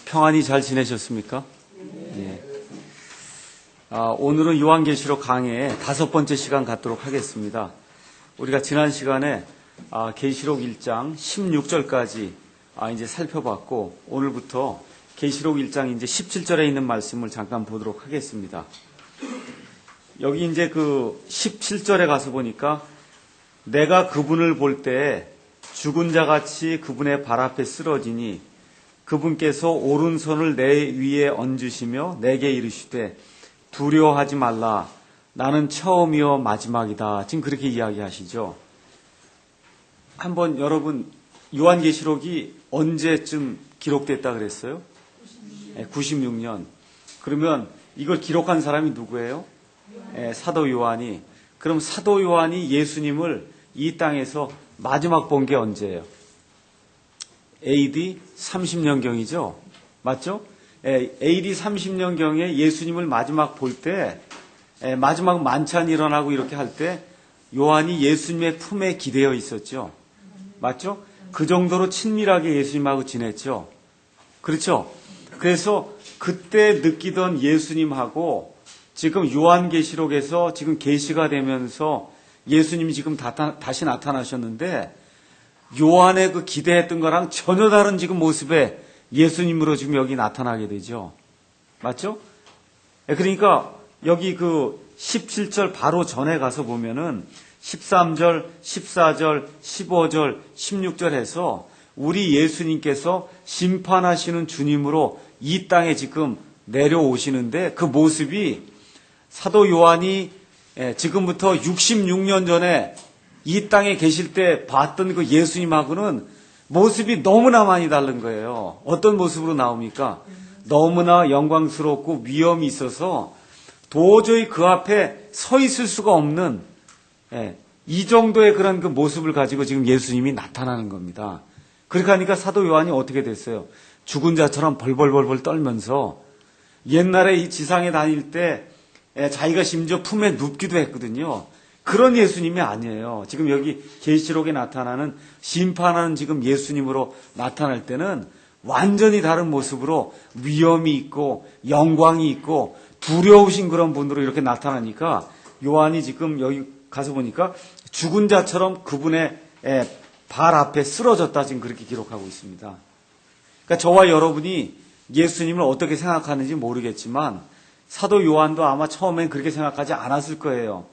평안히 잘 지내셨습니까? 예. 오늘은 요한계시록 강해의 5번째 시간 갖도록 하겠습니다. 우리가 지난 시간에 계시록 1장 16절까지 이제 살펴봤고, 오늘부터 계시록 1장 이제 17절에 있는 말씀을 잠깐 보도록 하겠습니다. 여기 이제 그 17절에 가서 보니까 내가 그분을 볼 때 죽은 자 같이 그분의 발 앞에 쓰러지니 그분께서 오른손을 내 위에 얹으시며 내게 이르시되 두려워하지 말라 나는 처음이요 마지막이다. 지금 그렇게 이야기하시죠. 한번 여러분 요한계시록이 언제쯤 기록됐다 그랬어요? 96년. 그러면 이걸 기록한 사람이 누구예요? 사도 요한이. 그럼 사도 요한이 예수님을 이 땅에서 마지막 본 게 언제예요? AD 30년경이죠? 맞죠? AD 30년경에 예수님을 마지막 볼 때, 마지막 만찬이 일어나고 이렇게 할 때 요한이 예수님의 품에 기대어 있었죠? 맞죠? 그 정도로 친밀하게 예수님하고 지냈죠? 그렇죠? 그래서 그때 느끼던 예수님하고 지금 요한계시록에서 지금 계시가 되면서 예수님이 지금 다시 나타나셨는데 요한의 그 기대했던 거랑 전혀 다른 지금 모습의 예수님으로 지금 여기 나타나게 되죠. 맞죠? 그러니까 여기 그 17절 바로 전에 가서 보면은 13절, 14절, 15절, 16절 해서 우리 예수님께서 심판하시는 주님으로 이 땅에 지금 내려오시는데 그 모습이 사도 요한이 지금부터 66년 전에 이 땅에 계실 때 봤던 그 예수님하고는 모습이 너무나 많이 다른 거예요. 어떤 모습으로 나옵니까? 너무나 영광스럽고 위엄이 있어서 도저히 그 앞에 서 있을 수가 없는 이 정도의 그런 그 모습을 가지고 지금 예수님이 나타나는 겁니다. 그렇게 하니까 사도 요한이 어떻게 됐어요? 죽은 자처럼 벌벌벌벌 떨면서 옛날에 이 지상에 다닐 때 자기가 심지어 품에 눕기도 했거든요. 그런 예수님이 아니에요. 지금 여기 계시록에 나타나는 심판하는 지금 예수님으로 나타날 때는 완전히 다른 모습으로 위엄이 있고 영광이 있고 두려우신 그런 분으로 이렇게 나타나니까 요한이 지금 여기 가서 보니까 죽은 자처럼 그분의 발 앞에 쓰러졌다 지금 그렇게 기록하고 있습니다. 그러니까 저와 여러분이 예수님을 어떻게 생각하는지 모르겠지만 사도 요한도 아마 처음엔 그렇게 생각하지 않았을 거예요.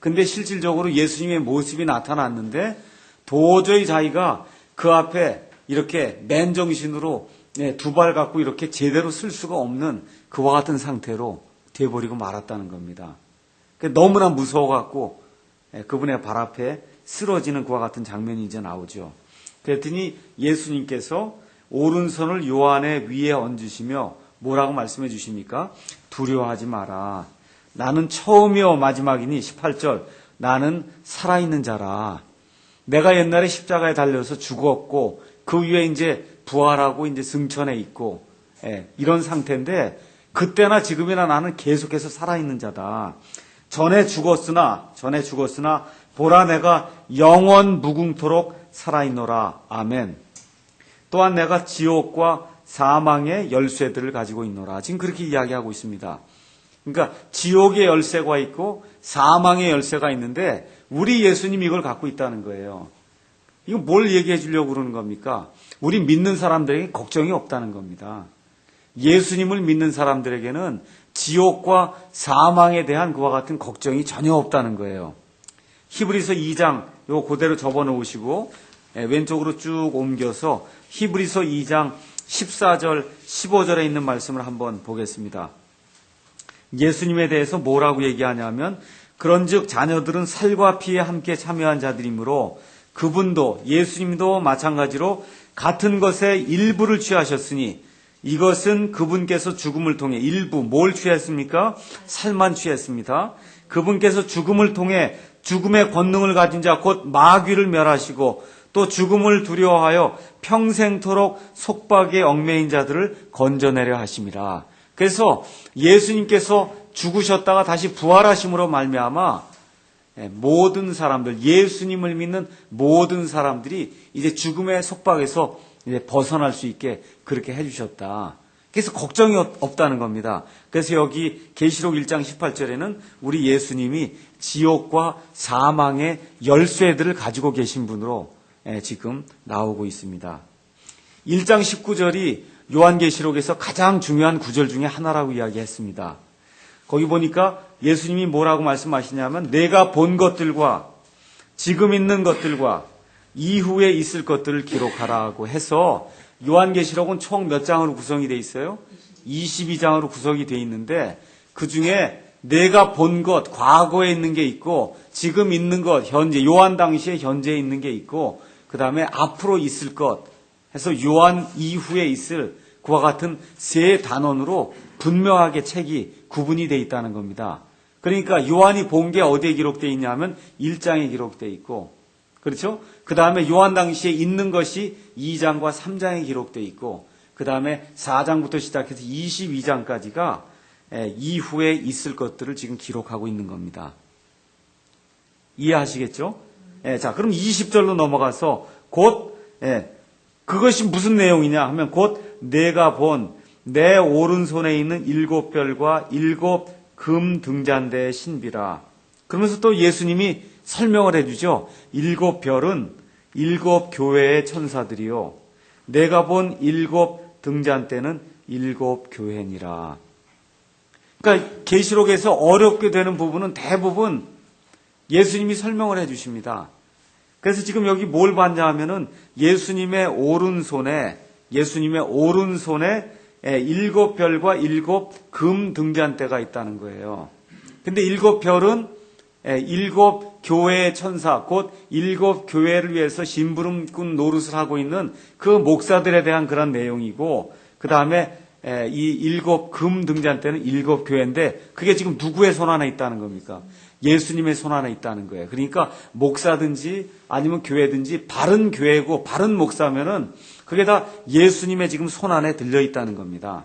근데 실질적으로 예수님의 모습이 나타났는데 도저히 자기가 그 앞에 이렇게 맨정신으로 두 발 갖고 이렇게 제대로 쓸 수가 없는 그와 같은 상태로 돼버리고 말았다는 겁니다. 너무나 무서워갖고 그분의 발 앞에 쓰러지는 그와 같은 장면이 이제 나오죠. 그랬더니 예수님께서 오른손을 요한의 위에 얹으시며 뭐라고 말씀해 주십니까? 두려워하지 마라. 나는 처음이요 마지막이니 18절 나는 살아있는 자라. 내가 옛날에 십자가에 달려서 죽었고 그 위에 이제 부활하고 이제 승천해 있고 이런 상태인데 그때나 지금이나 나는 계속해서 살아있는 자다. 전에 죽었으나 보라 내가 영원 무궁토록 살아있노라. 아멘. 또한 내가 지옥과 사망의 열쇠들을 가지고 있노라. 지금 그렇게 이야기하고 있습니다. 그러니까 지옥의 열쇠가 있고 사망의 열쇠가 있는데 우리 예수님이 이걸 갖고 있다는 거예요. 이거 뭘 얘기해 주려고 그러는 겁니까? 우리 믿는 사람들에게 걱정이 없다는 겁니다. 예수님을 믿는 사람들에게는 지옥과 사망에 대한 그와 같은 걱정이 전혀 없다는 거예요. 히브리서 2장 이거 그대로 접어놓으시고 왼쪽으로 쭉 옮겨서 히브리서 2장 14절 15절에 있는 말씀을 한번 보겠습니다. 예수님에 대해서 뭐라고 얘기하냐면 그런즉 자녀들은 살과 피에 함께 참여한 자들이므로 그분도 예수님도 마찬가지로 같은 것에 일부를 취하셨으니 이것은 그분께서 죽음을 통해 일부 뭘 취했습니까? 살만 취했습니다. 그분께서 죽음을 통해 죽음의 권능을 가진 자 곧 마귀를 멸하시고 또 죽음을 두려워하여 평생토록 속박에 얽매인 자들을 건져내려 하심이라. 그래서 예수님께서 죽으셨다가 다시 부활하심으로 말미암아 모든 사람들, 예수님을 믿는 모든 사람들이 이제 죽음의 속박에서 이제 벗어날 수 있게 그렇게 해주셨다. 그래서 걱정이 없다는 겁니다. 그래서 여기 계시록 1장 18절에는 우리 예수님이 지옥과 사망의 열쇠들을 가지고 계신 분으로 지금 나오고 있습니다. 1장 19절이 요한계시록에서 가장 중요한 구절 중에 하나라고 이야기했습니다. 거기 보니까 예수님이 뭐라고 말씀하시냐면 내가 본 것들과 지금 있는 것들과 이후에 있을 것들을 기록하라고 해서 요한계시록은 총 몇 장으로 구성이 되어 있어요? 22장으로 구성이 되어 있는데 그중에 내가 본 것, 과거에 있는 게 있고 지금 있는 것, 현재, 요한 당시에 현재에 있는 게 있고 그 다음에 앞으로 있을 것 해서 요한 이후에 있을 그와 같은 세 단원으로 분명하게 책이 구분이 되어 있다는 겁니다. 그러니까 요한이 본 게 어디에 기록되어 있냐면 1장에 기록되어 있고 그렇죠? 그 다음에 요한 당시에 있는 것이 2장과 3장에 기록되어 있고 그 다음에 4장부터 시작해서 22장까지가 이후에 있을 것들을 지금 기록하고 있는 겁니다. 이해하시겠죠? 자, 그럼 20절로 넘어가서 곧 그것이 무슨 내용이냐 하면 곧 내가 본 내 오른손에 있는 7별과 7금 등잔대의 신비라. 그러면서 또 예수님이 설명을 해주죠. 7별은 7교회의 천사들이요. 내가 본 7등잔대는 7교회니라. 그러니까 계시록에서 어렵게 되는 부분은 대부분 예수님이 설명을 해주십니다. 그래서 지금 여기 뭘 봤냐 하면은 예수님의 오른손에 7별과 7금 등잔대가 있다는 거예요. 근데 7별은 7교회의 천사, 곧 7교회를 위해서 심부름꾼 노릇을 하고 있는 그 목사들에 대한 그런 내용이고, 그 다음에 이 7금 등잔대는 7교회인데, 그게 지금 누구의 손 안에 있다는 겁니까? 예수님의 손 안에 있다는 거예요. 그러니까 목사든지 아니면 교회든지 바른 교회고 바른 목사면은 그게 다 예수님의 지금 손 안에 들려 있다는 겁니다.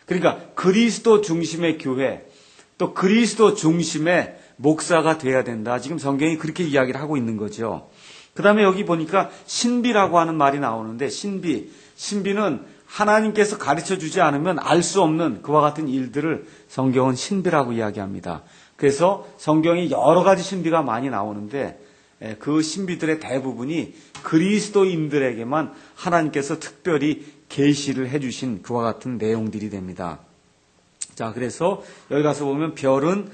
그러니까 그리스도 중심의 교회, 또 그리스도 중심의 목사가 돼야 된다. 지금 성경이 그렇게 이야기를 하고 있는 거죠. 그 다음에 여기 보니까 신비라고 하는 말이 나오는데 신비는 하나님께서 가르쳐 주지 않으면 알 수 없는 그와 같은 일들을 성경은 신비라고 이야기합니다. 그래서 성경이 여러 가지 신비가 많이 나오는데 그 신비들의 대부분이 그리스도인들에게만 하나님께서 특별히 계시를 해주신 그와 같은 내용들이 됩니다. 자, 그래서 여기 가서 보면 별은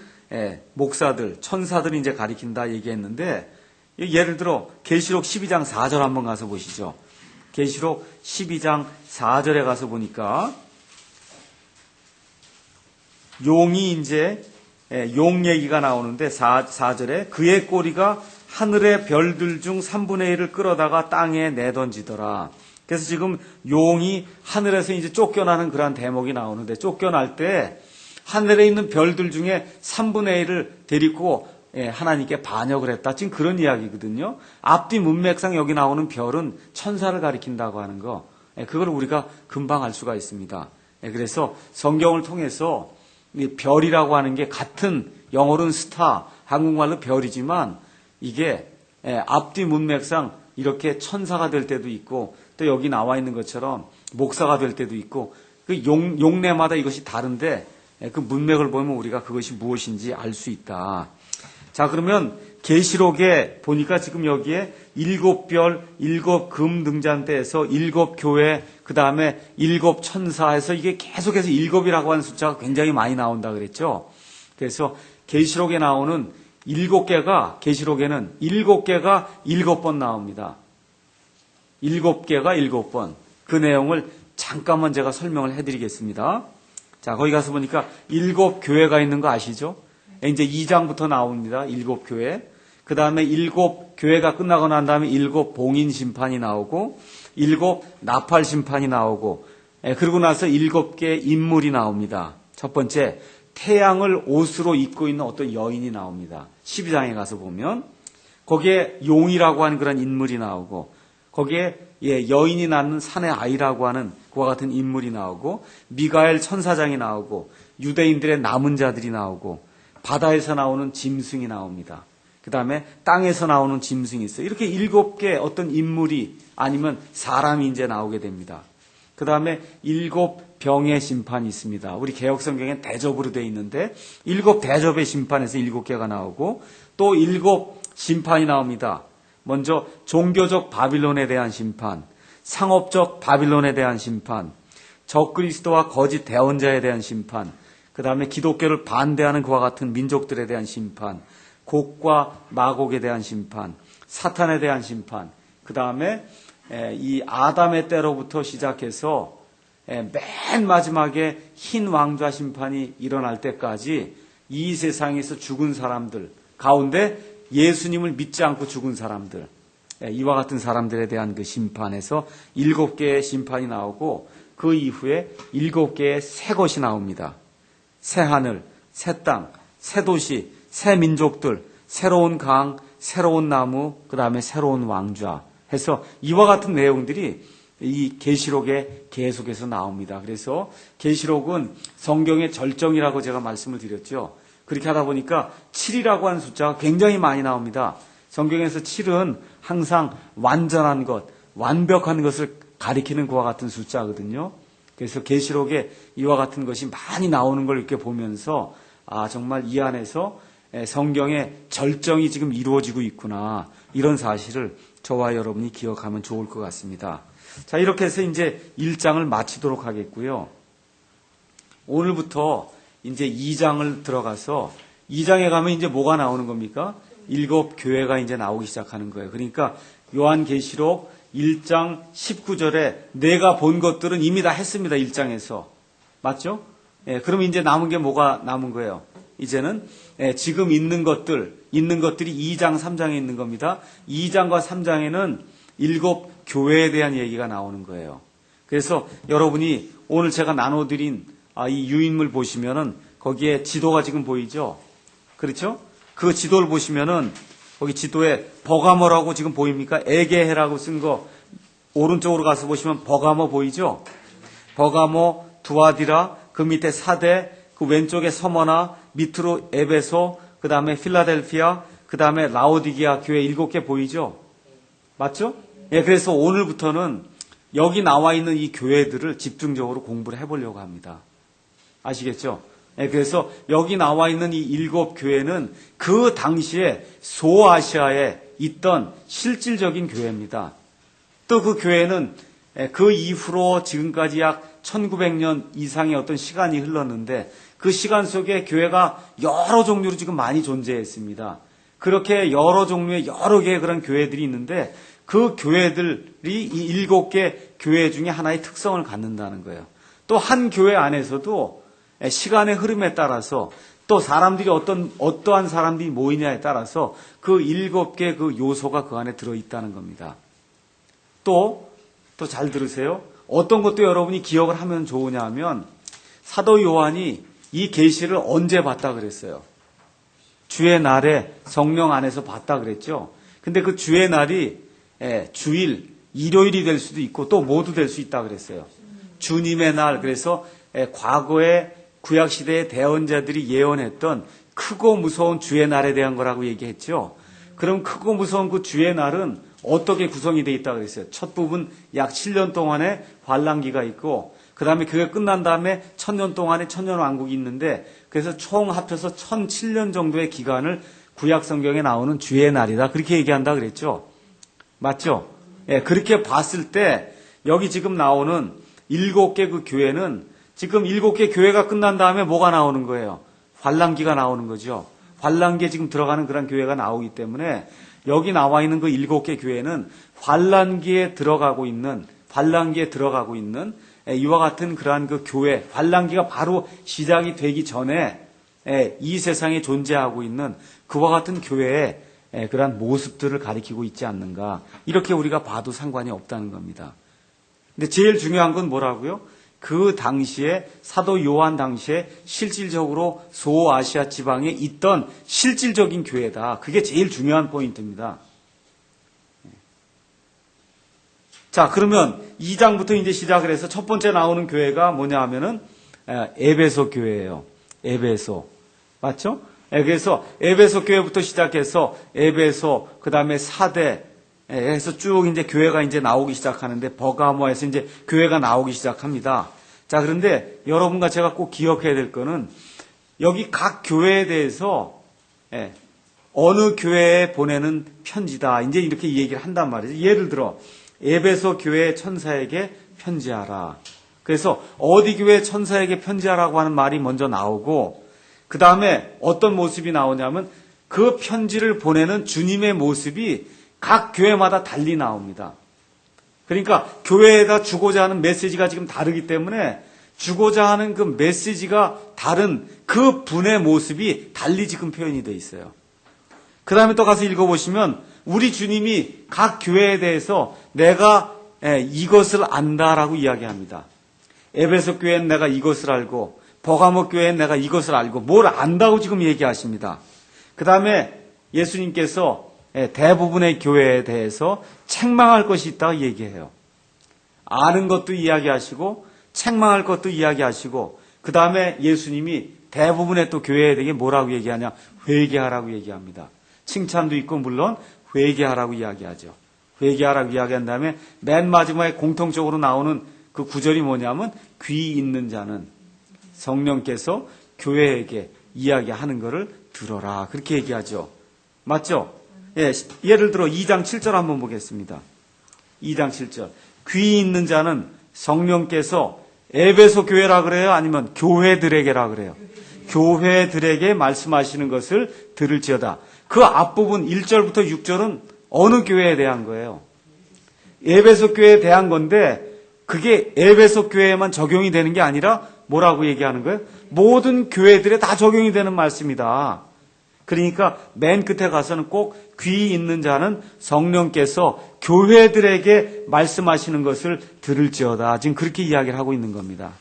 목사들, 천사들을 이제 가리킨다 얘기했는데 예를 들어 계시록 12장 4절 한번 가서 보시죠. 계시록 12장 4절에 가서 보니까 용이 이제 용 얘기가 나오는데 4절에 그의 꼬리가 하늘의 별들 중 3분의 1을 끌어다가 땅에 내던지더라. 그래서 지금 용이 하늘에서 이제 쫓겨나는 그러한 대목이 나오는데 쫓겨날 때 하늘에 있는 별들 중에 3분의 1을 데리고 하나님께 반역을 했다. 지금 그런 이야기거든요. 앞뒤 문맥상 여기 나오는 별은 천사를 가리킨다고 하는 거. 그걸 우리가 금방 알 수가 있습니다. 그래서 성경을 통해서 별이라고 하는 게 같은 영어로는 스타, 한국말로 별이지만 이게 앞뒤 문맥상 이렇게 천사가 될 때도 있고 또 여기 나와 있는 것처럼 목사가 될 때도 있고 그 용례마다 이것이 다른데 그 문맥을 보면 우리가 그것이 무엇인지 알 수 있다. 자, 그러면 계시록에 보니까 지금 여기에 7별, 7금 등잔대에서 7교회, 그 다음에 7천사에서 이게 계속해서 7이라고 하는 숫자가 굉장히 많이 나온다 그랬죠. 그래서 계시록에 나오는 7개가 계시록에는 7개가 7번 나옵니다. 7개가 7번. 그 내용을 잠깐만 제가 설명을 해드리겠습니다. 자, 거기 가서 보니까 7교회가 있는 거 아시죠? 이제 2장부터 나옵니다. 7교회. 그 다음에 7교회가 끝나고 난 다음에 7봉인 심판이 나오고 7 나팔 심판이 나오고 그러고 나서 7개의 인물이 나옵니다. 첫 번째, 태양을 옷으로 입고 있는 어떤 여인이 나옵니다. 12장에 가서 보면 거기에 용이라고 하는 그런 인물이 나오고 거기에 여인이 낳는 산의 아이라고 하는 그와 같은 인물이 나오고 미가엘 천사장이 나오고 유대인들의 남은 자들이 나오고 바다에서 나오는 짐승이 나옵니다. 그 다음에 땅에서 나오는 짐승이 있어요. 이렇게 7개 어떤 인물이 아니면 사람이 이제 나오게 됩니다. 그 다음에 7병의 심판이 있습니다. 우리 개혁성경엔 대접으로 되어 있는데 7대접의 심판에서 7개가 나오고 또 7심판이 나옵니다. 먼저 종교적 바빌론에 대한 심판, 상업적 바빌론에 대한 심판, 적그리스도와 거짓 대언자에 대한 심판, 그 다음에 기독교를 반대하는 그와 같은 민족들에 대한 심판, 곡과 마곡에 대한 심판, 사탄에 대한 심판, 그 다음에 이 아담의 때로부터 시작해서 맨 마지막에 흰 왕좌 심판이 일어날 때까지 이 세상에서 죽은 사람들 가운데 예수님을 믿지 않고 죽은 사람들, 이와 같은 사람들에 대한 그 심판에서 7개의 심판이 나오고 그 이후에 7개의 새 것이 나옵니다. 새 하늘, 새 땅, 새 도시, 새 민족들, 새로운 강, 새로운 나무, 그 다음에 새로운 왕좌 해서 이와 같은 내용들이 이 계시록에 계속해서 나옵니다. 그래서 계시록은 성경의 절정이라고 제가 말씀을 드렸죠. 그렇게 하다 보니까 7이라고 하는 숫자가 굉장히 많이 나옵니다. 성경에서 7은 항상 완전한 것, 완벽한 것을 가리키는 그와 같은 숫자거든요. 그래서 계시록에 이와 같은 것이 많이 나오는 걸 이렇게 보면서 정말 이 안에서 성경의 절정이 지금 이루어지고 있구나, 이런 사실을 저와 여러분이 기억하면 좋을 것 같습니다. 자, 이렇게 해서 이제 1장을 마치도록 하겠고요. 오늘부터 이제 2장을 들어가서 2장에 가면 이제 뭐가 나오는 겁니까? 7교회가 이제 나오기 시작하는 거예요. 그러니까 요한계시록 1장 19절에 내가 본 것들은 이미 다 했습니다. 1장에서. 맞죠? 그럼 이제 남은 게 뭐가 남은 거예요? 이제는 지금 있는 것들이 2장, 3장에 있는 겁니다. 2장과 3장에는 7교회에 대한 얘기가 나오는 거예요. 그래서 여러분이 오늘 제가 나눠드린 이 유인물 보시면은 거기에 지도가 지금 보이죠? 그렇죠? 그 지도를 보시면은 거기 지도에 버가모라고 지금 보입니까? 에게해라고 쓴 거 오른쪽으로 가서 보시면 버가모 보이죠? 버가모, 두아디라, 그 밑에 사대, 그 왼쪽에 서머나, 밑으로 에베소, 그 다음에 필라델피아, 그 다음에 라오디게아 교회 7개 보이죠? 맞죠? 그래서 오늘부터는 여기 나와 있는 이 교회들을 집중적으로 공부를 해보려고 합니다. 아시겠죠? 그래서 여기 나와 있는 이 7교회는 그 당시에 소아시아에 있던 실질적인 교회입니다. 또 그 교회는 그 이후로 지금까지 약 1900년 이상의 어떤 시간이 흘렀는데 그 시간 속에 교회가 여러 종류로 지금 많이 존재했습니다. 그렇게 여러 종류의 여러 개의 그런 교회들이 있는데 그 교회들이 이 7개 교회 중에 하나의 특성을 갖는다는 거예요. 또 한 교회 안에서도 시간의 흐름에 따라서 또 사람들이 어떠한 사람들이 모이냐에 따라서 그 7개 그 요소가 그 안에 들어있다는 겁니다. 또 잘 들으세요. 어떤 것도 여러분이 기억을 하면 좋으냐 하면 사도 요한이 이 계시를 언제 봤다 그랬어요? 주의 날에 성령 안에서 봤다 그랬죠. 근데 그 주의 날이 주일, 일요일이 될 수도 있고 또 모두 될 수 있다 그랬어요. 주님의 날, 그래서 과거에 구약시대의 대언자들이 예언했던 크고 무서운 주의 날에 대한 거라고 얘기했죠. 그럼 크고 무서운 그 주의 날은 어떻게 구성이 되어 있다고 그랬어요? 첫 부분 약 7년 동안의 환란기가 있고 그 다음에 그게 끝난 다음에 1000년 동안의 천년왕국이 있는데 그래서 총 합쳐서 1007년 정도의 기간을 구약 성경에 나오는 주의 날이다. 그렇게 얘기한다 그랬죠. 맞죠? 그렇게 봤을 때 여기 지금 나오는 7개 그 교회는 지금 7개 교회가 끝난 다음에 뭐가 나오는 거예요? 환란기가 나오는 거죠. 환란기에 지금 들어가는 그런 교회가 나오기 때문에 여기 나와 있는 그 7개 교회는 환란기에 들어가고 있는 이와 같은 그러한 그 교회, 환란기가 바로 시작이 되기 전에 이 세상에 존재하고 있는 그와 같은 교회의 그러한 모습들을 가리키고 있지 않는가. 이렇게 우리가 봐도 상관이 없다는 겁니다. 근데 제일 중요한 건 뭐라고요? 그 당시에 사도 요한 당시에 실질적으로 소아시아 지방에 있던 실질적인 교회다. 그게 제일 중요한 포인트입니다. 자, 그러면 2장부터 이제 시작을 해서 첫 번째 나오는 교회가 뭐냐 하면은 에베소 교회예요. 에베소. 맞죠? 그래서 에베소 교회부터 시작해서 에베소, 그 다음에 사대, 해서 쭉 이제 교회가 이제 나오기 시작하는데 버가모에서 이제 교회가 나오기 시작합니다. 자, 그런데 여러분과 제가 꼭 기억해야 될 거는 여기 각 교회에 대해서 어느 교회에 보내는 편지다. 이제 이렇게 얘기를 한단 말이죠. 예를 들어 에베소 교회 천사에게 편지하라. 그래서 어디 교회 천사에게 편지하라고 하는 말이 먼저 나오고 그 다음에 어떤 모습이 나오냐면 그 편지를 보내는 주님의 모습이 각 교회마다 달리 나옵니다. 그러니까 교회에다 주고자 하는 메시지가 지금 다르기 때문에 주고자 하는 그 메시지가 다른 그 분의 모습이 달리 지금 표현이 되어 있어요. 그 다음에 또 가서 읽어보시면 우리 주님이 각 교회에 대해서 내가 이것을 안다라고 이야기합니다. 에베소 교회는 내가 이것을 알고 버가모 교회는 내가 이것을 알고 뭘 안다고 지금 얘기하십니다. 그 다음에 예수님께서 대부분의 교회에 대해서 책망할 것이 있다고 얘기해요. 아는 것도 이야기하시고 책망할 것도 이야기하시고 그 다음에 예수님이 대부분의 또 교회에 대해 뭐라고 얘기하냐? 회개하라고 얘기합니다. 칭찬도 있고 물론 회개하라고 이야기하죠. 회개하라고 이야기한 다음에 맨 마지막에 공통적으로 나오는 그 구절이 뭐냐면 귀 있는 자는 성령께서 교회에게 이야기하는 것을 들어라. 그렇게 얘기하죠. 맞죠? 예를 들어 2장 7절 한번 보겠습니다. 2장 7절. 귀 있는 자는 성령께서 에베소 교회라 그래요? 아니면 교회들에게라 그래요? 교회들에게 말씀하시는 것을 들을지어다. 그 앞부분 1절부터 6절은 어느 교회에 대한 거예요? 에베소 교회에 대한 건데 그게 에베소 교회에만 적용이 되는 게 아니라 뭐라고 얘기하는 거예요? 모든 교회들에 다 적용이 되는 말씀이다. 그러니까 맨 끝에 가서는 꼭 귀 있는 자는 성령께서 교회들에게 말씀하시는 것을 들을지어다. 지금 그렇게 이야기를 하고 있는 겁니다.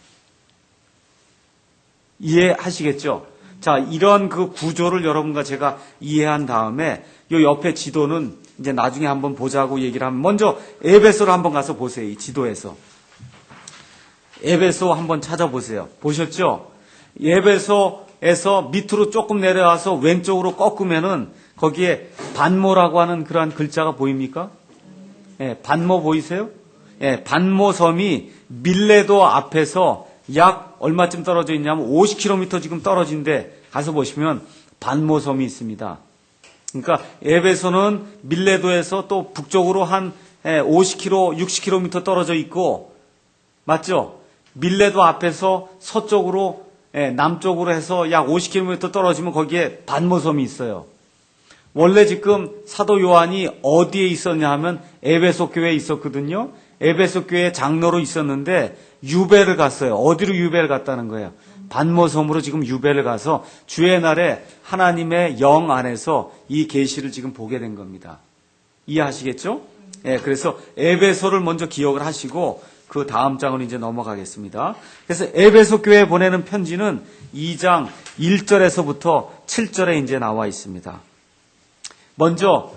이해하시겠죠? 자, 이런 그 구조를 여러분과 제가 이해한 다음에 요 옆에 지도는 이제 나중에 한번 보자고 얘기를 하면 먼저 에베소를 한번 가서 보세요. 이 지도에서. 에베소 한번 찾아보세요. 보셨죠? 에베소에서 밑으로 조금 내려와서 왼쪽으로 꺾으면은 거기에 반모라고 하는 그러한 글자가 보입니까? 반모 보이세요? 반모 섬이 밀레도 앞에서 약 얼마쯤 떨어져 있냐면 50km 지금 떨어진데 가서 보시면 반모 섬이 있습니다. 그러니까 에베소는 밀레도에서 또 북쪽으로 한 50km, 60km 떨어져 있고 맞죠? 밀레도 앞에서 서쪽으로 남쪽으로 해서 약 50km 떨어지면 거기에 반모섬이 있어요. 원래 지금 사도 요한이 어디에 있었냐 하면 에베소 교회에 있었거든요. 에베소 교회 장로로 있었는데 유배를 갔어요. 어디로 유배를 갔다는 거예요? 반모섬으로 지금 유배를 가서 주의 날에 하나님의 영 안에서 이 계시를 지금 보게 된 겁니다. 이해하시겠죠? 그래서 에베소를 먼저 기억을 하시고 그 다음 장으로 이제 넘어가겠습니다. 그래서 에베소 교회에 보내는 편지는 2장 1절에서부터 7절에 이제 나와 있습니다. 먼저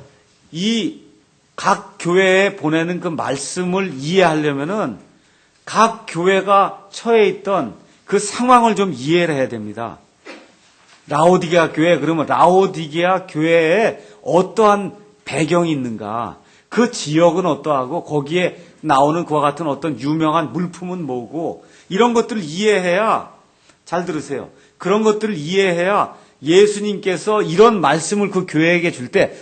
이 각 교회에 보내는 그 말씀을 이해하려면은 각 교회가 처해 있던 그 상황을 좀 이해를 해야 됩니다. 라오디게아 교회, 그러면 라오디게아 교회에 어떠한 배경이 있는가? 그 지역은 어떠하고 거기에 나오는 그와 같은 어떤 유명한 물품은 뭐고 이런 것들을 이해해야 잘 들으세요. 그런 것들을 이해해야 예수님께서 이런 말씀을 그 교회에게 줄 때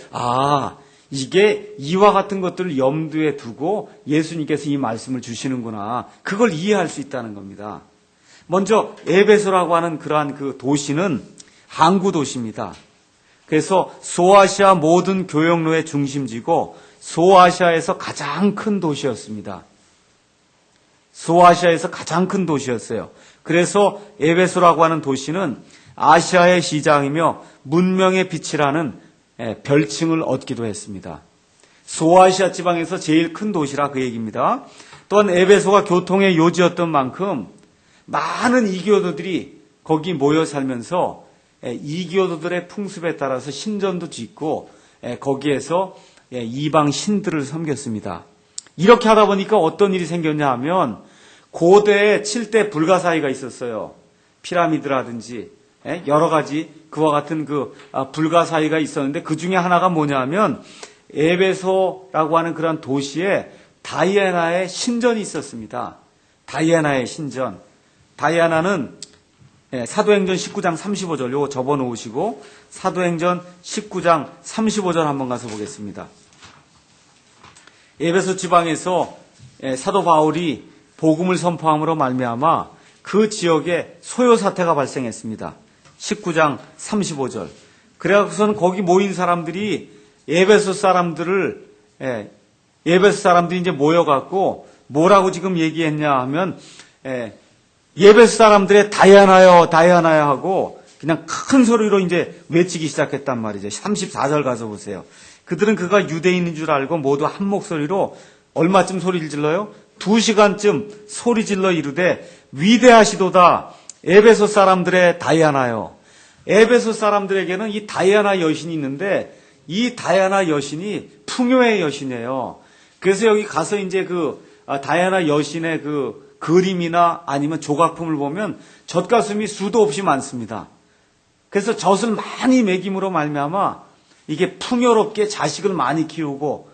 이게 이와 같은 것들을 염두에 두고 예수님께서 이 말씀을 주시는구나. 그걸 이해할 수 있다는 겁니다. 먼저 에베소라고 하는 그러한 그 도시는 항구 도시입니다. 그래서 소아시아 모든 교역로의 중심지고 소아시아에서 가장 큰 도시였습니다. 소아시아에서 가장 큰 도시였어요. 그래서 에베소라고 하는 도시는 아시아의 시장이며 문명의 빛이라는 별칭을 얻기도 했습니다. 소아시아 지방에서 제일 큰 도시라 그 얘기입니다. 또한 에베소가 교통의 요지였던 만큼 많은 이교도들이 거기 모여 살면서 이교도들의 풍습에 따라서 신전도 짓고 거기에서 이방 신들을 섬겼습니다. 이렇게 하다 보니까 어떤 일이 생겼냐 하면 고대에 7대 불가사의가 있었어요. 피라미드라든지 여러 가지 그와 같은 불가사의가 있었는데 그 중에 하나가 뭐냐면 에베소라고 하는 그런 도시에 다이애나의 신전이 있었습니다. 다이애나의 신전. 다이애나는 사도행전 19장 35절 요거 접어놓으시고 사도행전 19장 35절 한번 가서 보겠습니다. 에베소 지방에서 사도 바울이 복음을 선포함으로 말미암아 그 지역에 소요 사태가 발생했습니다. 19장 35절. 그래갖고서는 거기 모인 사람들이 에베소 사람들이 이제 모여갖고 뭐라고 지금 얘기했냐 하면 에베소 사람들의 다이아나요 하고 그냥 큰 소리로 이제 외치기 시작했단 말이죠. 34절 가서 보세요. 그들은 그가 유대인인 줄 알고 모두 한 목소리로 얼마쯤 소리를 질러요? 2시간쯤 소리 질러 이르되 위대하시도다 에베소 사람들의 다이아나요. 에베소 사람들에게는 이 다이아나 여신이 있는데 이 다이아나 여신이 풍요의 여신이에요. 그래서 여기 가서 이제 다이아나 여신의 그림이나 아니면 조각품을 보면 젖가슴이 수도 없이 많습니다. 그래서 젖을 많이 먹임으로 말미암아 이게 풍요롭게 자식을 많이 키우고,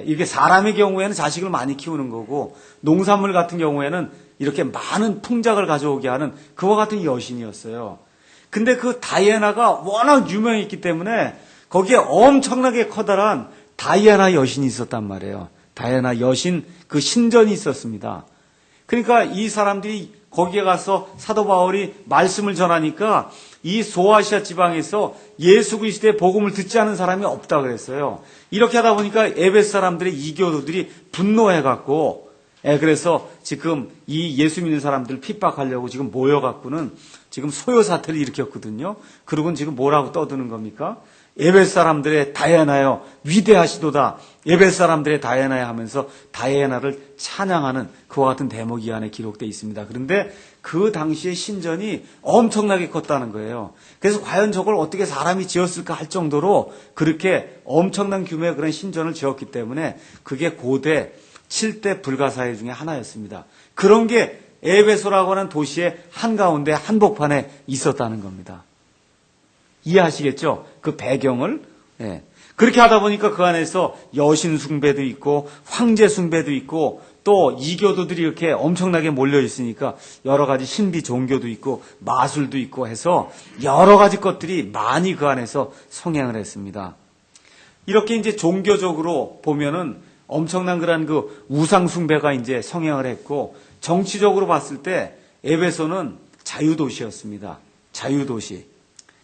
이게 사람의 경우에는 자식을 많이 키우는 거고, 농산물 같은 경우에는 이렇게 많은 풍작을 가져오게 하는 그와 같은 여신이었어요. 근데 그 다이애나가 워낙 유명했기 때문에 거기에 엄청나게 커다란 다이애나 여신이 있었단 말이에요. 다이애나 여신 그 신전이 있었습니다. 그러니까 이 사람들이 거기에 가서 사도 바울이 말씀을 전하니까 이 소아시아 지방에서 예수 그리스도의 복음을 듣지 않은 사람이 없다 그랬어요. 이렇게 하다 보니까 에베소 사람들의 이교도들이 분노해갖고, 그래서 지금 이 예수 믿는 사람들을 핍박하려고 지금 모여갖고는 지금 소요 사태를 일으켰거든요. 그러고는 지금 뭐라고 떠드는 겁니까? 에베소 사람들의 다이애나여 위대하시도다. 에베소 사람들의 다이애나여 하면서 다이애나를 찬양하는 그와 같은 대목이 이 안에 기록되어 있습니다. 그런데 그 당시의 신전이 엄청나게 컸다는 거예요. 그래서 과연 저걸 어떻게 사람이 지었을까 할 정도로 그렇게 엄청난 규모의 그런 신전을 지었기 때문에 그게 고대 7대 불가사의 중에 하나였습니다. 그런 게 에베소라고 하는 도시의 한가운데 한복판에 있었다는 겁니다. 이해하시겠죠? 그 배경을. 그렇게 하다 보니까 그 안에서 여신 숭배도 있고 황제 숭배도 있고 또 이교도들이 이렇게 엄청나게 몰려 있으니까 여러 가지 신비 종교도 있고 마술도 있고 해서 여러 가지 것들이 많이 그 안에서 성행을 했습니다. 이렇게 이제 종교적으로 보면은 엄청난 그런 우상 숭배가 이제 성행을 했고 정치적으로 봤을 때 에베소는 자유도시였습니다. 자유도시.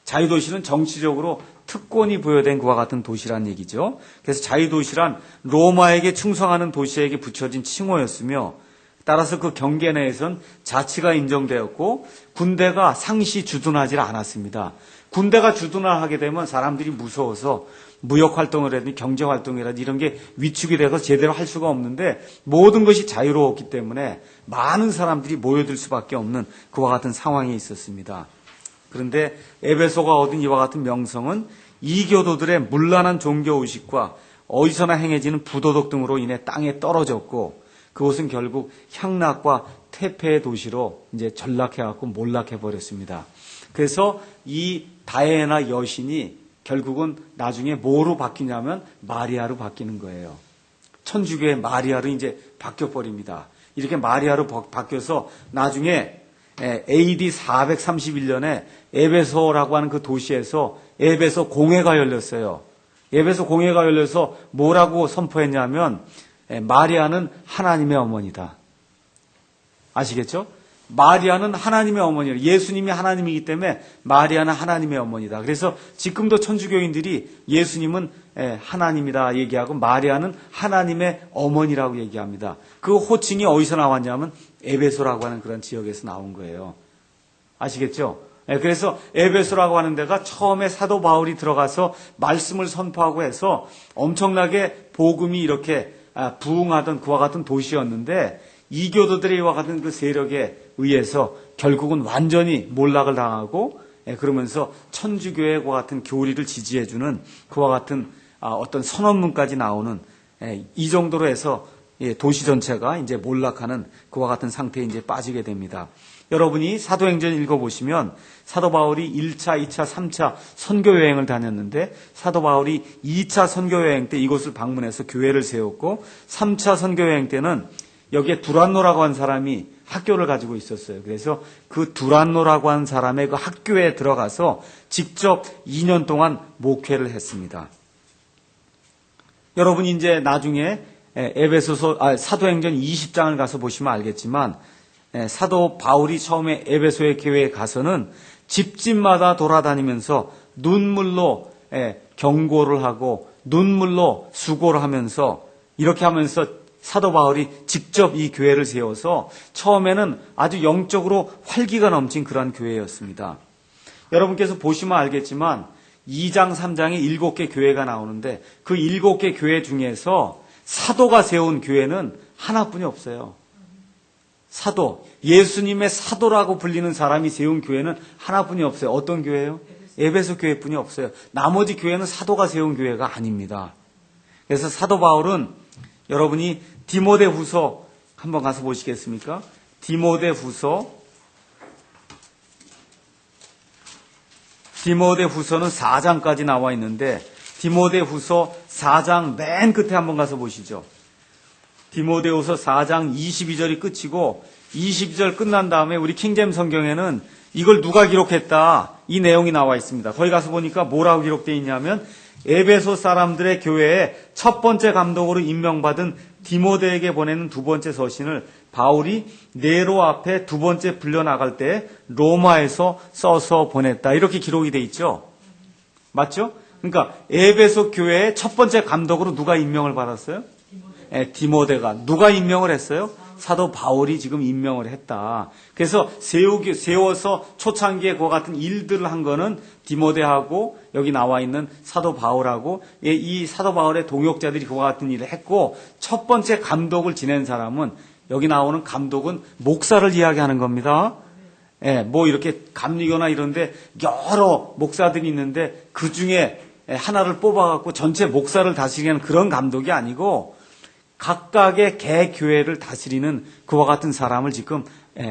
자유도시는 정치적으로 특권이 부여된 그와 같은 도시란 얘기죠. 그래서 자유도시란 로마에게 충성하는 도시에게 붙여진 칭호였으며 따라서 그 경계 내에선 자치가 인정되었고 군대가 상시 주둔하지 않았습니다. 군대가 주둔을 하게 되면 사람들이 무서워서 무역활동을 하든지 경제활동이라든지 이런 게 위축이 돼서 제대로 할 수가 없는데 모든 것이 자유로웠기 때문에 많은 사람들이 모여들 수밖에 없는 그와 같은 상황이 있었습니다. 그런데 에베소가 얻은 이와 같은 명성은 이교도들의 문란한 종교의식과 어디서나 행해지는 부도덕 등으로 인해 땅에 떨어졌고 그곳은 결국 향락과 퇴폐의 도시로 이제 전락해갖고 몰락해버렸습니다. 그래서 이 다이애나 여신이 결국은 나중에 뭐로 바뀌냐면 마리아로 바뀌는 거예요. 천주교의 마리아로 이제 바뀌어버립니다. 이렇게 마리아로 바뀌어서 나중에 AD 431년에 에베소라고 하는 그 도시에서 에베소 공회가 열렸어요. 에베소 공회가 열려서 뭐라고 선포했냐면 마리아는 하나님의 어머니다. 아시겠죠? 마리아는 하나님의 어머니예요. 예수님이 하나님이기 때문에 마리아는 하나님의 어머니다. 그래서 지금도 천주교인들이 예수님은 하나님이다 얘기하고 마리아는 하나님의 어머니라고 얘기합니다. 그 호칭이 어디서 나왔냐면 에베소라고 하는 그런 지역에서 나온 거예요. 아시겠죠? 그래서 에베소라고 하는 데가 처음에 사도 바울이 들어가서 말씀을 선포하고 해서 엄청나게 복음이 이렇게 부흥하던 그와 같은 도시였는데 이교도들의 이와 같은 그 세력에 의해서 결국은 완전히 몰락을 당하고 그러면서 천주교의 그와 같은 교리를 지지해주는 그와 같은 어떤 선언문까지 나오는 이 정도로 해서 도시 전체가 이제 몰락하는 그와 같은 상태에 이제 빠지게 됩니다. 여러분이 사도행전 읽어보시면 사도 바울이 1차, 2차, 3차 선교 여행을 다녔는데 사도 바울이 2차 선교 여행 때 이곳을 방문해서 교회를 세웠고 3차 선교 여행 때는 여기에 두란노라고 한 사람이 학교를 가지고 있었어요. 그래서 그 두란노라고 한 사람의 그 학교에 들어가서 직접 2년 동안 목회를 했습니다. 여러분이 이제 나중에 사도행전 20장을 가서 보시면 알겠지만 사도 바울이 처음에 에베소의 교회에 가서는 집집마다 돌아다니면서 눈물로 경고를 하고 눈물로 수고를 하면서 이렇게 하면서 사도 바울이 직접 이 교회를 세워서 처음에는 아주 영적으로 활기가 넘친 그런 교회였습니다. 여러분께서 보시면 알겠지만 2장, 3장에 7개 교회가 나오는데 그 7개 교회 중에서 사도가 세운 교회는 하나뿐이 없어요. 사도, 예수님의 사도라고 불리는 사람이 세운 교회는 하나뿐이 없어요. 어떤 교회예요? 에베소 교회뿐이 없어요. 나머지 교회는 사도가 세운 교회가 아닙니다. 그래서 사도 바울은 여러분이 디모데후서 한번 가서 보시겠습니까? 디모데후서는 4장까지 나와 있는데 디모데후서 4장 맨 끝에 한번 가서 보시죠. 디모데후서 4장 22절이 끝이고 22절 끝난 다음에 우리 킹제임스 성경에는 이걸 누가 기록했다 이 내용이 나와 있습니다. 거기 가서 보니까 뭐라고 기록되어 있냐면 에베소 사람들의 교회에 첫 번째 감독으로 임명받은 디모데에게 보내는 두 번째 서신을 바울이 네로 앞에 두 번째 불려나갈 때 로마에서 써서 보냈다. 이렇게 기록이 돼 있죠. 맞죠? 그러니까 에베소 교회의 첫 번째 감독으로 누가 임명을 받았어요? 디모데가. 누가 임명을 했어요? 사도 바울이 지금 임명을 했다. 그래서 세워서 초창기에 그와 같은 일들을 한 거는 디모데하고 여기 나와 있는 사도 바울하고 이 사도 바울의 동역자들이 그와 같은 일을 했고 첫 번째 감독을 지낸 사람은 여기 나오는 감독은 목사를 이야기하는 겁니다. 뭐 이렇게 감리교나 이런데 여러 목사들이 있는데 그 중에 하나를 뽑아갖고 전체 목사를 다스리는 그런 감독이 아니고 각각의 개교회를 다스리는 그와 같은 사람을 지금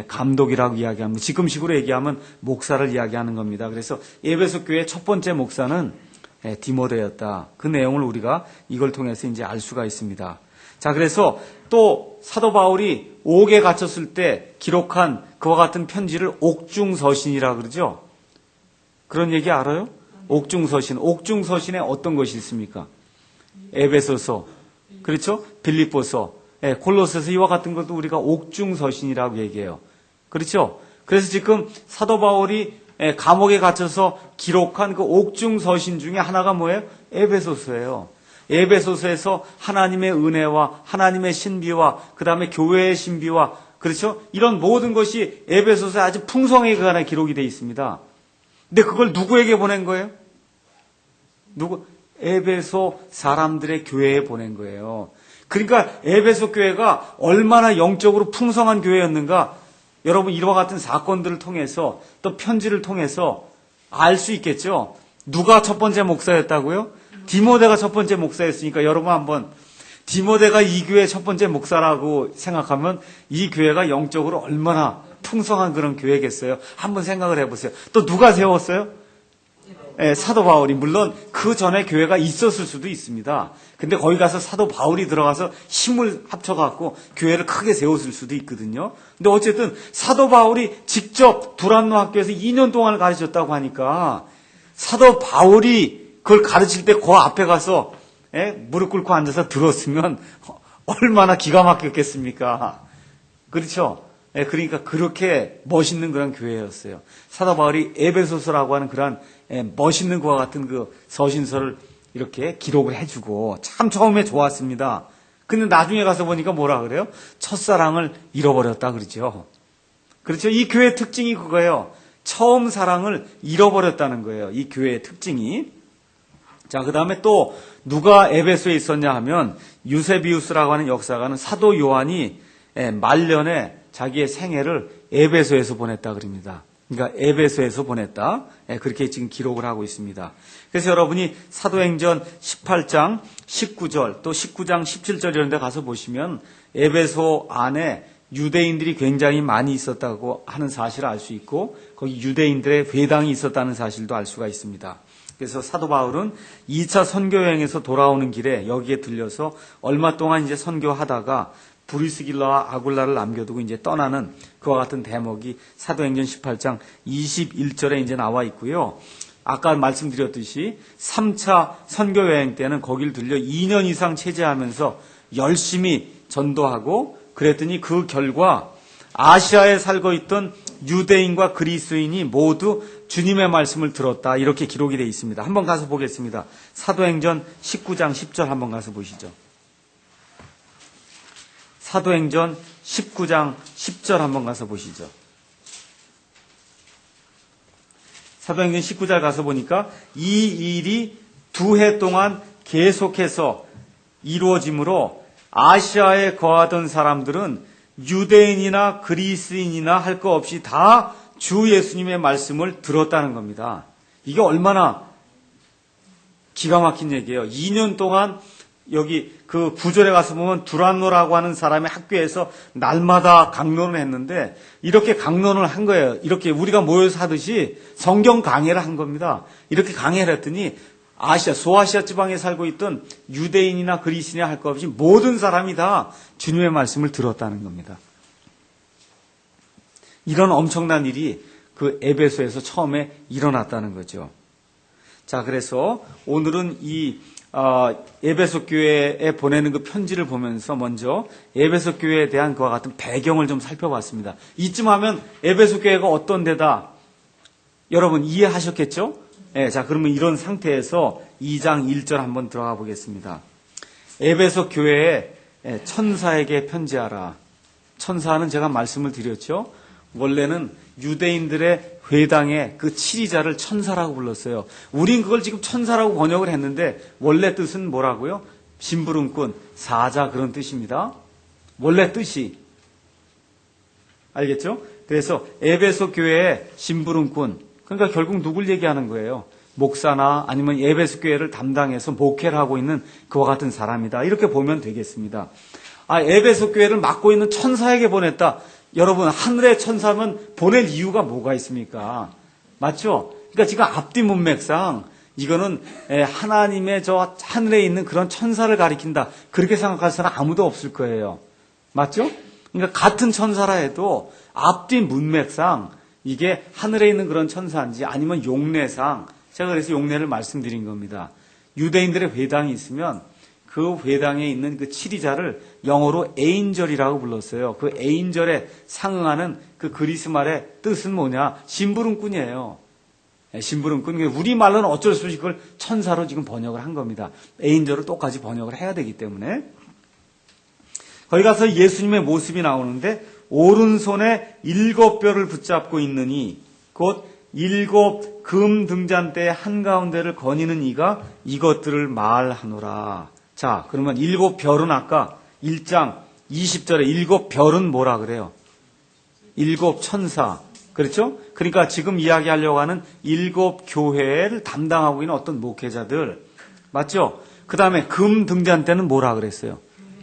감독이라고 이야기합니다. 지금식으로 얘기하면 목사를 이야기하는 겁니다. 그래서 에베소 교회의 첫 번째 목사는 디모데였다. 그 내용을 우리가 이걸 통해서 이제 알 수가 있습니다. 자, 그래서 또 사도 바울이 옥에 갇혔을 때 기록한 그와 같은 편지를 옥중서신이라 그러죠. 그런 얘기 알아요? 옥중서신. 옥중서신에 어떤 것이 있습니까? 에베소서, 그렇죠? 빌립보서, 골로새서 이와 같은 것도 우리가 옥중서신이라고 얘기해요. 그렇죠? 그래서 지금 사도 바울이 감옥에 갇혀서 기록한 그 옥중서신 중에 하나가 뭐예요? 에베소서예요. 에베소서에서 하나님의 은혜와 하나님의 신비와 그 다음에 교회의 신비와 그렇죠? 이런 모든 것이 에베소서에 아주 풍성하게 관한 기록이 되어 있습니다. 근데 그걸 누구에게 보낸 거예요? 에베소 사람들의 교회에 보낸 거예요. 그러니까 에베소 교회가 얼마나 영적으로 풍성한 교회였는가 여러분 이와 같은 사건들을 통해서 또 편지를 통해서 알 수 있겠죠. 누가 첫 번째 목사였다고요? 디모데가 첫 번째 목사였으니까 여러분 한번 디모데가 이 교회의 첫 번째 목사라고 생각하면 이 교회가 영적으로 얼마나 풍성한 그런 교회겠어요. 한번 생각을 해보세요. 또 누가 세웠어요? 사도 바울이. 물론 그 전에 교회가 있었을 수도 있습니다. 근데 거기 가서 사도 바울이 들어가서 힘을 합쳐갖고 교회를 크게 세웠을 수도 있거든요. 근데 어쨌든 사도 바울이 직접 두란노 학교에서 2년 동안을 가르쳤다고 하니까 사도 바울이 그걸 가르칠 때 그 앞에 가서 무릎 꿇고 앉아서 들었으면 얼마나 기가 막혔겠습니까? 그렇죠? 그러니까 그렇게 멋있는 그런 교회였어요. 사도 바울이 에베소서라고 하는 그런 멋있는 그와 같은 그 서신서를 이렇게 기록을 해주고 참 처음에 좋았습니다. 근데 나중에 가서 보니까 뭐라 그래요? 첫사랑을 잃어버렸다 그러죠. 그렇죠? 이 교회의 특징이 그거예요. 처음 사랑을 잃어버렸다는 거예요. 이 교회의 특징이. 자, 그 다음에 또 누가 에베소에 있었냐 하면 유세비우스라고 하는 역사가는 사도 요한이 말년에 자기의 생애를 에베소에서 보냈다 그럽니다. 그러니까 에베소에서 보냈다. 그렇게 지금 기록을 하고 있습니다. 그래서 여러분이 사도행전 18장 19절 또 19장 17절 이런 데 가서 보시면 에베소 안에 유대인들이 굉장히 많이 있었다고 하는 사실을 알 수 있고 거기 유대인들의 회당이 있었다는 사실도 알 수가 있습니다. 그래서 사도 바울은 2차 선교여행에서 돌아오는 길에 여기에 들려서 얼마 동안 이제 선교하다가 브리스길라와 아굴라를 남겨두고 이제 떠나는 그와 같은 대목이 사도행전 18장 21절에 이제 나와 있고요. 아까 말씀드렸듯이 3차 선교여행 때는 거길 들려 2년 이상 체제하면서 열심히 전도하고 그랬더니 그 결과 아시아에 살고 있던 유대인과 그리스인이 모두 주님의 말씀을 들었다. 이렇게 기록이 되어 있습니다. 한번 가서 보겠습니다. 사도행전 19장 10절 한번 가서 보시죠. 사도행전 19장 10절 한번 가서 보시죠. 사도행전 19절 가서 보니까 이 일이 2해 동안 계속해서 이루어지므로 아시아에 거하던 사람들은 유대인이나 그리스인이나 할 거 없이 다 주 예수님의 말씀을 들었다는 겁니다. 이게 얼마나 기가 막힌 얘기예요. 2년 동안 여기 그 9절에 가서 보면 두란노라고 하는 사람의 학교에서 날마다 강론을 했는데 이렇게 강론을 한 거예요. 이렇게 우리가 모여서 하듯이 성경 강해를 한 겁니다. 이렇게 강해를 했더니 소아시아 지방에 살고 있던 유대인이나 그리스인이나 할 것 없이 모든 사람이 다 주님의 말씀을 들었다는 겁니다. 이런 엄청난 일이 그 에베소에서 처음에 일어났다는 거죠. 자, 그래서 오늘은 이 에베소 교회에 보내는 그 편지를 보면서 먼저 에베소 교회에 대한 그와 같은 배경을 좀 살펴봤습니다. 이쯤 하면 에베소 교회가 어떤 데다 여러분 이해하셨겠죠? 네, 자, 그러면 이런 상태에서 2장 1절 한번 들어가 보겠습니다. 에베소 교회에 천사에게 편지하라. 천사는 제가 말씀을 드렸죠. 원래는 유대인들의 회당의 그 치리자를 천사라고 불렀어요. 우린 그걸 지금 천사라고 번역을 했는데 원래 뜻은 뭐라고요? 심부름꾼, 사자 그런 뜻입니다. 원래 뜻이. 알겠죠? 그래서 에베소 교회의 심부름꾼, 그러니까 결국 누굴 얘기하는 거예요? 목사나 아니면 에베소 교회를 담당해서 목회를 하고 있는 그와 같은 사람이다. 이렇게 보면 되겠습니다. 에베소 교회를 맡고 있는 천사에게 보냈다. 여러분, 하늘의 천사면 보낼 이유가 뭐가 있습니까? 맞죠? 그러니까 지금 앞뒤 문맥상 이거는 하나님의 저 하늘에 있는 그런 천사를 가리킨다. 그렇게 생각할 사람 아무도 없을 거예요. 맞죠? 그러니까 같은 천사라 해도 앞뒤 문맥상 이게 하늘에 있는 그런 천사인지 아니면 용례상, 제가 그래서 용례를 말씀드린 겁니다. 유대인들의 회당이 있으면 그 회당에 있는 그 치리자를 영어로 에인절이라고 불렀어요. 그 에인절에 상응하는 그 그리스 말의 뜻은 뭐냐? 심부름꾼이에요. 심부름꾼. 우리말로는 어쩔 수 없이 그걸 천사로 지금 번역을 한 겁니다. 에인절을 똑같이 번역을 해야 되기 때문에. 거기 가서 예수님의 모습이 나오는데 오른손에 7뼈를 붙잡고 있느니 곧 7 금 등잔대 한가운데를 거니는 이가 이것들을 말하노라. 자, 그러면 7별은 아까 1장 20절에 7별은 뭐라 그래요? 7 천사. 그렇죠? 그러니까 지금 이야기하려고 하는 7 교회를 담당하고 있는 어떤 목회자들. 맞죠? 그 다음에 금 등잔대는 뭐라 그랬어요?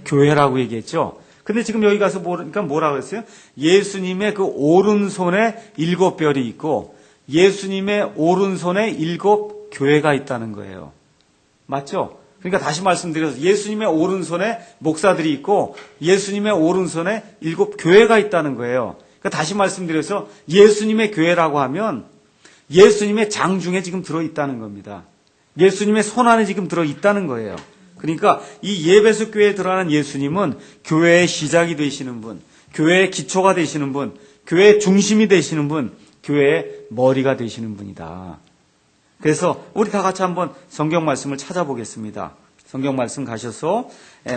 교회라고 얘기했죠? 근데 지금 여기 가서 보니까 뭐라 그랬어요? 예수님의 그 오른손에 7별이 있고 예수님의 오른손에 7 교회가 있다는 거예요. 맞죠? 그러니까 다시 말씀드려서 예수님의 오른손에 목사들이 있고 예수님의 오른손에 7 교회가 있다는 거예요. 그러니까 다시 말씀드려서 예수님의 교회라고 하면 예수님의 장 중에 지금 들어있다는 겁니다. 예수님의 손 안에 지금 들어있다는 거예요. 그러니까 이 에베소 교회에 들어가는 예수님은 교회의 시작이 되시는 분, 교회의 기초가 되시는 분, 교회의 중심이 되시는 분, 교회의 머리가 되시는 분이다. 그래서 우리 다 같이 한번 성경 말씀을 찾아보겠습니다. 성경 말씀 가셔서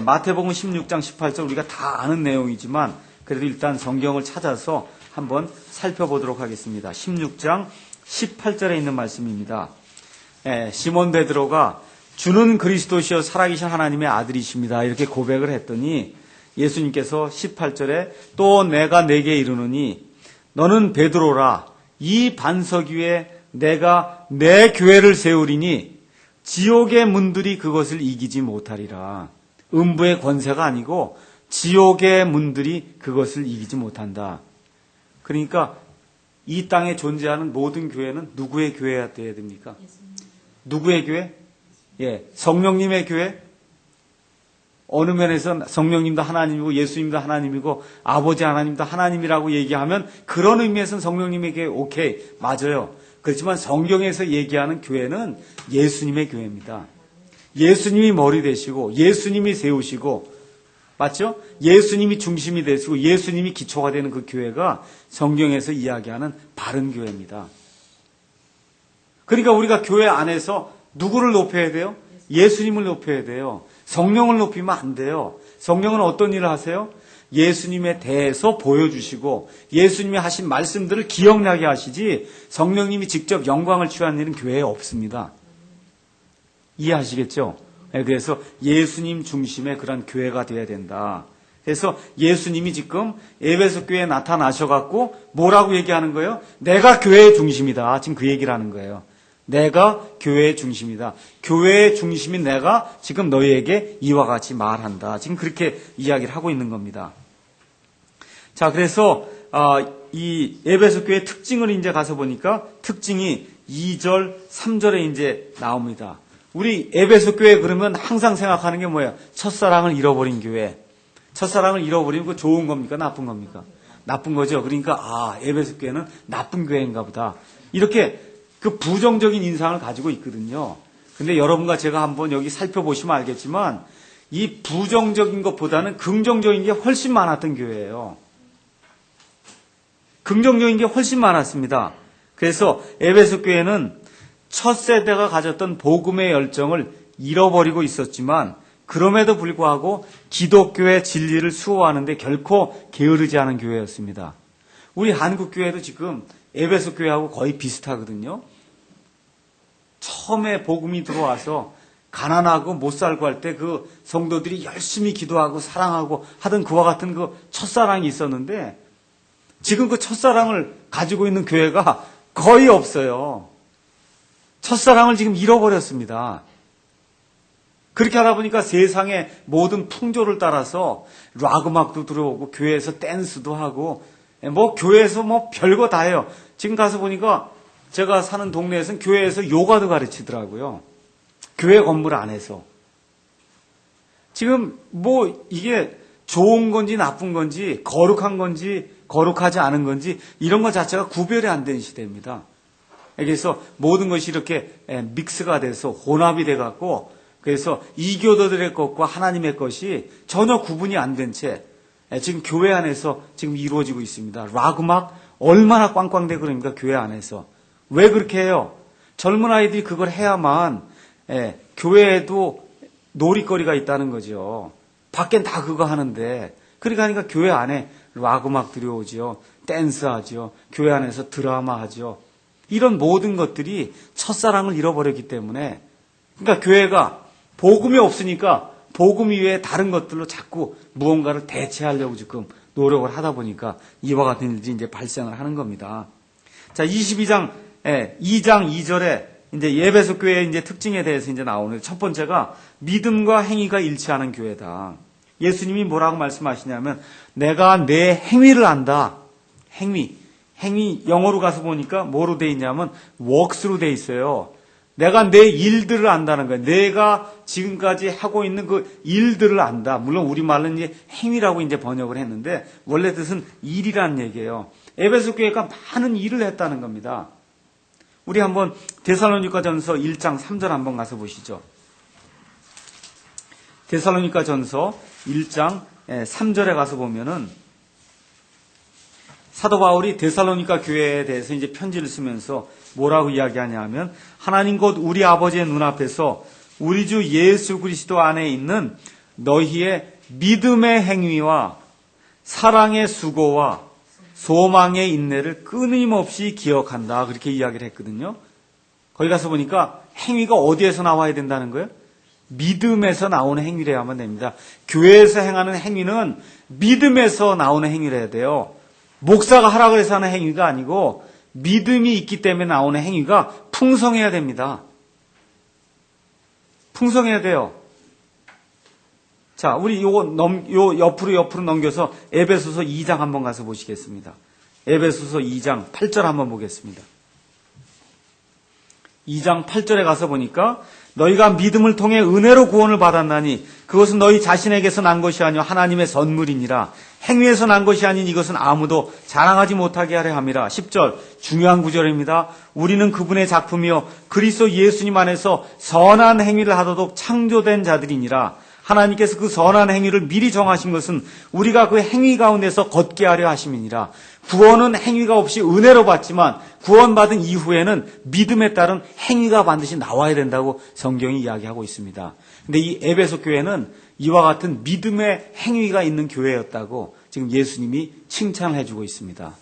마태복음 16장 18절 우리가 다 아는 내용이지만 그래도 일단 성경을 찾아서 한번 살펴보도록 하겠습니다. 16장 18절에 있는 말씀입니다. 시몬 베드로가 주는 그리스도시여 살아계신 하나님의 아들이십니다. 이렇게 고백을 했더니 예수님께서 18절에 또 내가 네게 이르노니 너는 베드로라 이 반석 위에 내가 내 교회를 세우리니 지옥의 문들이 그것을 이기지 못하리라. 음부의 권세가 아니고 지옥의 문들이 그것을 이기지 못한다. 그러니까 이 땅에 존재하는 모든 교회는 누구의 교회가 되어야 됩니까? 누구의 교회? 예, 성령님의 교회? 어느 면에서 성령님도 하나님이고 예수님도 하나님이고 아버지 하나님도 하나님이라고 얘기하면 그런 의미에서는 성령님의 교회 오케이, 맞아요. 그렇지만 성경에서 얘기하는 교회는 예수님의 교회입니다. 예수님이 머리 되시고 예수님이 세우시고, 맞죠? 예수님이 중심이 되시고 예수님이 기초가 되는 그 교회가 성경에서 이야기하는 바른 교회입니다. 그러니까 우리가 교회 안에서 누구를 높여야 돼요? 예수님을 높여야 돼요. 성령을 높이면 안 돼요. 성령은 어떤 일을 하세요? 예수님에 대해서 보여주시고 예수님이 하신 말씀들을 기억나게 하시지 성령님이 직접 영광을 취하는 일은 교회에 없습니다. 이해하시겠죠? 그래서 예수님 중심의 그런 교회가 되어야 된다. 그래서 예수님이 지금 에베소 교회에 나타나셔갖고 뭐라고 얘기하는 거예요? 내가 교회의 중심이다. 지금 그 얘기를 하는 거예요. 내가 교회의 중심이다. 교회의 중심인 내가 지금 너희에게 이와 같이 말한다. 지금 그렇게 이야기를 하고 있는 겁니다. 자, 그래서 이 에베소 교회의 특징을 이제 가서 보니까 특징이 2절, 3절에 이제 나옵니다. 우리 에베소 교회 그러면 항상 생각하는 게 뭐예요? 첫사랑을 잃어버린 교회. 첫사랑을 잃어버리면 그 좋은 겁니까? 나쁜 겁니까? 나쁜 거죠. 그러니까 에베소 교회는 나쁜 교회인가 보다. 이렇게 그 부정적인 인상을 가지고 있거든요. 근데 여러분과 제가 한번 여기 살펴보시면 알겠지만 이 부정적인 것보다는 긍정적인 게 훨씬 많았던 교회예요. 긍정적인 게 훨씬 많았습니다. 그래서 에베소 교회는 첫 세대가 가졌던 복음의 열정을 잃어버리고 있었지만 그럼에도 불구하고 기독교의 진리를 수호하는데 결코 게으르지 않은 교회였습니다. 우리 한국 교회도 지금 에베소 교회하고 거의 비슷하거든요. 처음에 복음이 들어와서 가난하고 못 살고 할 때 그 성도들이 열심히 기도하고 사랑하고 하던 그와 같은 그 첫사랑이 있었는데 지금 그 첫사랑을 가지고 있는 교회가 거의 없어요. 첫사랑을 지금 잃어버렸습니다. 그렇게 하다 보니까 세상의 모든 풍조를 따라서 락 음악도 들어오고 교회에서 댄스도 하고 뭐 교회에서 뭐 별거 다 해요. 지금 가서 보니까 제가 사는 동네에서는 교회에서 요가도 가르치더라고요. 교회 건물 안에서. 지금 뭐 이게 좋은 건지 나쁜 건지 거룩한 건지 거룩하지 않은 건지 이런 것 자체가 구별이 안 되는 시대입니다. 그래서 모든 것이 이렇게 믹스가 돼서 혼합이 돼갖고 그래서 이교도들의 것과 하나님의 것이 전혀 구분이 안 된 채 지금 교회 안에서 지금 이루어지고 있습니다. 락 음악 얼마나 꽝꽝대고 그럽니까? 교회 안에서. 왜 그렇게 해요? 젊은 아이들이 그걸 해야만 교회에도 놀이거리가 있다는 거죠. 밖엔 다 그거 하는데 그러니까 교회 안에 락 음악 들여오죠. 댄스 하죠. 교회 안에서 드라마 하죠. 이런 모든 것들이 첫사랑을 잃어버렸기 때문에 그러니까 교회가 복음이 없으니까 복음 이외에 다른 것들로 자꾸 무언가를 대체하려고 지금 노력을 하다 보니까 이와 같은 일이 이제 발생을 하는 겁니다. 자, 2장 2절에 이제 에베소 교회의 이제 특징에 대해서 이제 나오는 첫 번째가 믿음과 행위가 일치하는 교회다. 예수님이 뭐라고 말씀하시냐면 내가 내 행위를 안다. 행위 영어로 가서 보니까 뭐로 돼 있냐면 works로 돼 있어요. 내가 내 일들을 안다는 거예요. 내가 지금까지 하고 있는 그 일들을 안다. 물론 우리말로는 이제 행위라고 이제 번역을 했는데 원래 뜻은 일이라는 얘기예요. 에베소 교회가 많은 일을 했다는 겁니다. 우리 한번 데살로니가전서 1장 3절 한번 가서 보시죠. 데살로니가전서 1장 3절에 가서 보면은 사도 바울이 데살로니가 교회에 대해서 이제 편지를 쓰면서 뭐라고 이야기하냐면 하나님 곧 우리 아버지의 눈앞에서 우리 주 예수 그리스도 안에 있는 너희의 믿음의 행위와 사랑의 수고와 소망의 인내를 끊임없이 기억한다. 그렇게 이야기를 했거든요. 거기 가서 보니까 행위가 어디에서 나와야 된다는 거예요? 믿음에서 나오는 행위를 해야만 됩니다. 교회에서 행하는 행위는 믿음에서 나오는 행위를 해야 돼요. 목사가 하라고 해서 하는 행위가 아니고 믿음이 있기 때문에 나오는 행위가 풍성해야 됩니다. 풍성해야 돼요. 자, 우리 요 옆으로 넘겨서 에베소서 2장 한번 가서 보시겠습니다. 에베소서 2장 8절 한번 보겠습니다. 2장 8절에 가서 보니까 너희가 믿음을 통해 은혜로 구원을 받았나니 그것은 너희 자신에게서 난 것이 아니요 하나님의 선물이니라. 행위에서 난 것이 아닌 이것은 아무도 자랑하지 못하게 하려 함이라. 10절 중요한 구절입니다. 우리는 그분의 작품이요 그리스도 예수님 안에서 선한 행위를 하도록 창조된 자들이니라. 하나님께서 그 선한 행위를 미리 정하신 것은 우리가 그 행위 가운데서 걷게 하려 하심이니라. 구원은 행위가 없이 은혜로 받지만 구원받은 이후에는 믿음에 따른 행위가 반드시 나와야 된다고 성경이 이야기하고 있습니다. 근데 이 에베소 교회는 이와 같은 믿음의 행위가 있는 교회였다고 지금 예수님이 칭찬을 해주고 있습니다.